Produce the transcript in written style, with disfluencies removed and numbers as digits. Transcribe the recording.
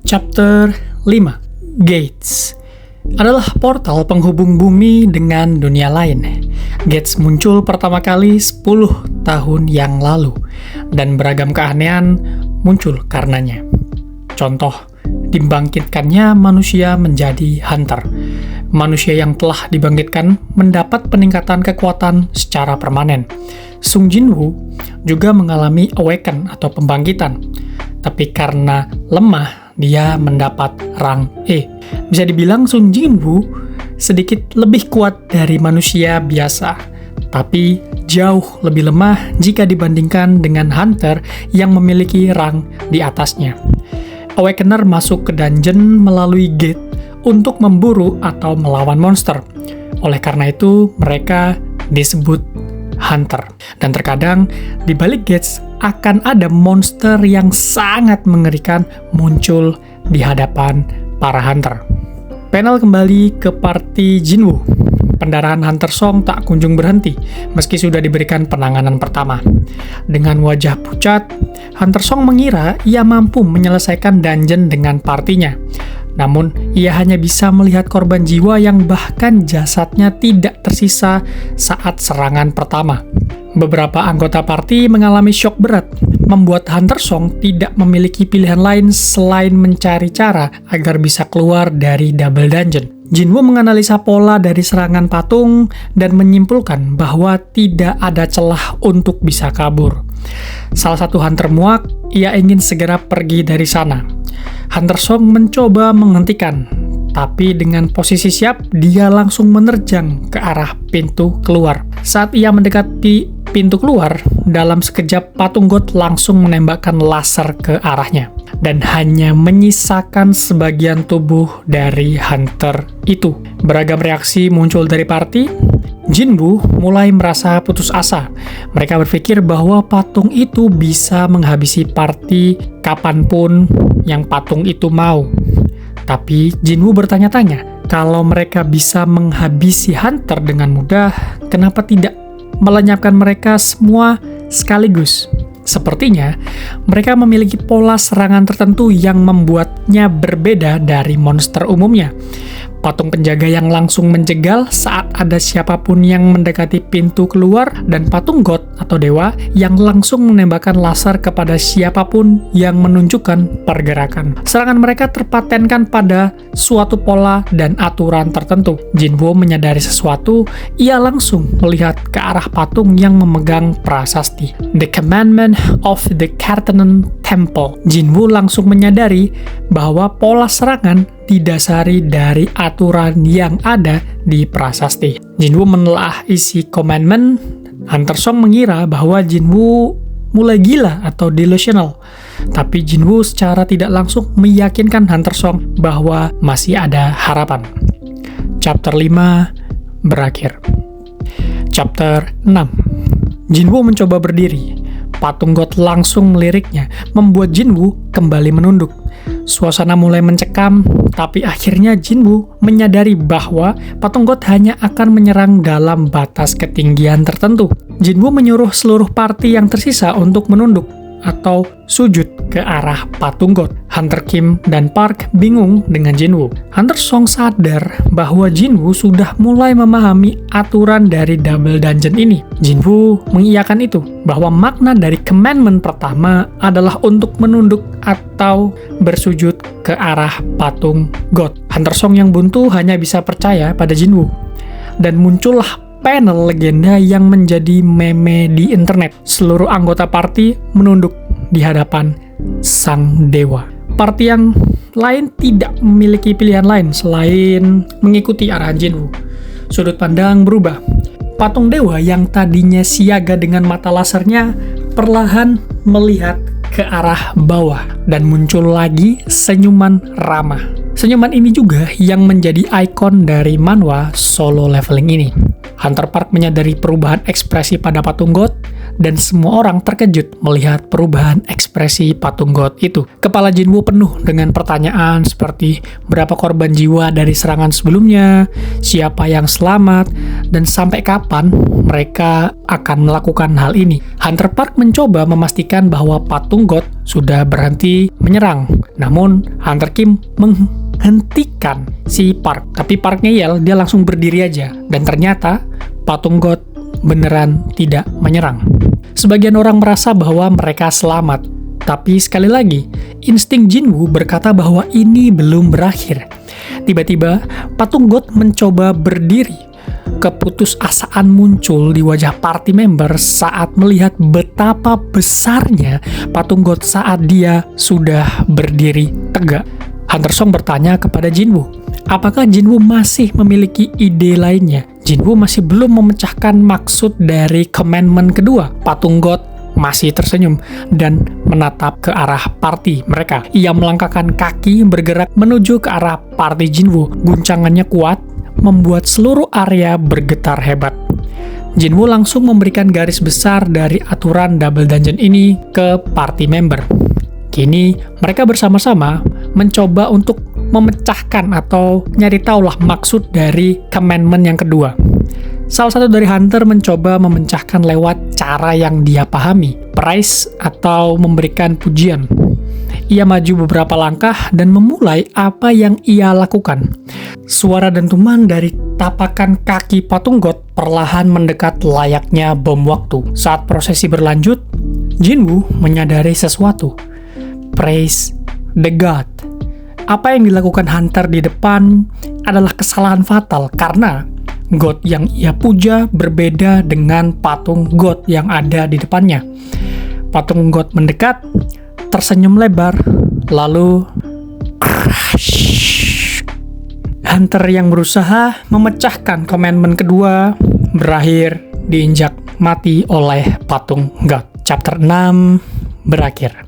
Chapter 5. Gates adalah portal penghubung bumi dengan dunia lain. Gates muncul pertama kali 10 tahun yang lalu, dan beragam keanehan muncul karenanya. Contoh, dibangkitkannya manusia menjadi hunter. Manusia yang telah dibangkitkan mendapat peningkatan kekuatan secara permanen. Sung Jin-woo juga mengalami awaken atau pembangkitan, tapi karena lemah, dia mendapat rang E. Bisa dibilang Sung Jin-woo sedikit lebih kuat dari manusia biasa, tapi jauh lebih lemah jika dibandingkan dengan hunter yang memiliki rang di atasnya. Awakener masuk ke dungeon melalui gate untuk memburu atau melawan monster. Oleh karena itu, mereka disebut hunter. Dan terkadang di balik gates akan ada monster yang sangat mengerikan muncul di hadapan para hunter. Panel kembali ke party Jin-woo. Pendarahan Hunter Song tak kunjung berhenti meski sudah diberikan penanganan pertama. Dengan wajah pucat, Hunter Song mengira ia mampu menyelesaikan dungeon dengan partinya. Namun, ia hanya bisa melihat korban jiwa yang bahkan jasadnya tidak tersisa saat serangan pertama. Beberapa anggota party mengalami syok berat, membuat Hunter Song tidak memiliki pilihan lain selain mencari cara agar bisa keluar dari double dungeon. Jin-woo menganalisa pola dari serangan patung dan menyimpulkan bahwa tidak ada celah untuk bisa kabur. Salah satu hunter muak, ia ingin segera pergi dari sana. Hunter Song mencoba menghentikan, tapi dengan posisi siap, dia langsung menerjang ke arah pintu keluar. Saat ia mendekati pintu keluar, dalam sekejap patung God langsung menembakkan laser ke arahnya, dan hanya menyisakan sebagian tubuh dari hunter itu. Beragam reaksi muncul dari party. Jin-woo mulai merasa putus asa. Mereka berpikir bahwa patung itu bisa menghabisi party kapanpun yang patung itu mau. Tapi Jin-woo bertanya-tanya, kalau mereka bisa menghabisi hunter dengan mudah, kenapa tidak melenyapkan mereka semua sekaligus? Sepertinya, mereka memiliki pola serangan tertentu yang membuatnya berbeda dari monster umumnya. Patung penjaga yang langsung menjegal saat ada siapapun yang mendekati pintu keluar, dan patung God atau dewa yang langsung menembakkan laser kepada siapapun yang menunjukkan pergerakan. Serangan mereka terpatenkan pada suatu pola dan aturan tertentu. Jin-woo menyadari sesuatu, ia langsung melihat ke arah patung yang memegang prasasti, The Commandment of the Kartanon Temple. Jin-woo langsung menyadari bahwa pola serangan didasari dari aturan yang ada di prasasti. Jin-woo menelaah isi commandment. Hunter Song mengira bahwa Jin-woo mulai gila atau delusional. Tapi Jin-woo secara tidak langsung meyakinkan Hunter Song bahwa masih ada harapan. Chapter 5 berakhir. Chapter 6. Jin-woo mencoba berdiri. Patung God langsung meliriknya, membuat Jin-woo kembali menunduk. Suasana mulai mencekam, tapi akhirnya Jin-woo menyadari bahwa patung God hanya akan menyerang dalam batas ketinggian tertentu. Jin-woo menyuruh seluruh party yang tersisa untuk menunduk atau sujud ke arah patung God. Hunter Kim dan Park bingung dengan Jin-woo. Hunter Song sadar bahwa Jin-woo sudah mulai memahami aturan dari double dungeon ini. Jin-woo mengiyakan itu, bahwa makna dari commandment pertama adalah untuk menunduk atau bersujud ke arah patung God. Hunter Song yang buntu hanya bisa percaya pada Jin-woo. Dan muncullah panel legenda yang menjadi meme di internet. Seluruh anggota party menunduk di hadapan sang dewa. Party yang lain tidak memiliki pilihan lain selain mengikuti arahan Jin-woo. Sudut pandang berubah. Patung dewa yang tadinya siaga dengan mata lasernya perlahan melihat ke arah bawah dan muncul lagi senyuman ramah. Senyuman ini juga yang menjadi ikon dari manhwa Solo Leveling ini. Hunter Park menyadari perubahan ekspresi pada patung God dan semua orang terkejut melihat perubahan ekspresi patung God itu. Kepala Jinwoo penuh dengan pertanyaan seperti berapa korban jiwa dari serangan sebelumnya, siapa yang selamat, dan sampai kapan mereka akan melakukan hal ini. Hunter Park mencoba memastikan bahwa patung God sudah berhenti menyerang, namun Hunter Kim menghentikan si Park. Tapi Park ngeyel, dia langsung berdiri aja, dan ternyata patung God beneran tidak menyerang. Sebagian orang merasa bahwa mereka selamat, tapi sekali lagi, insting Jinwoo berkata bahwa ini belum berakhir. Tiba-tiba, patung God mencoba berdiri. Keputusasaan muncul di wajah party member saat melihat betapa besarnya patung God saat dia sudah berdiri tegak. Hunter Song bertanya kepada Jinwoo, apakah Jinwoo masih memiliki ide lainnya? Jinwoo masih belum memecahkan maksud dari commandment kedua. Patung God masih tersenyum dan menatap ke arah party mereka. Ia melangkahkan kaki bergerak menuju ke arah party Jinwoo. Guncangannya kuat, membuat seluruh area bergetar hebat. Jinwoo langsung memberikan garis besar dari aturan Double Dungeon ini ke party member. Kini, mereka bersama-sama mencoba untuk memecahkan atau nyari tahulah maksud dari commandment yang kedua. Salah satu dari Hunter mencoba memecahkan lewat cara yang dia pahami, praise atau memberikan pujian. Ia maju beberapa langkah dan memulai apa yang ia lakukan. Suara dentuman dari tapakan kaki patung God perlahan mendekat layaknya bom waktu. Saat prosesi berlanjut, Jinwoo menyadari sesuatu. Praise the God. Apa yang dilakukan Hunter di depan adalah kesalahan fatal karena God yang ia puja berbeda dengan patung God yang ada di depannya. Patung God mendekat, tersenyum lebar, lalu crash. Hunter yang berusaha memecahkan commandment kedua berakhir diinjak mati oleh patung God. Chapter 6 berakhir.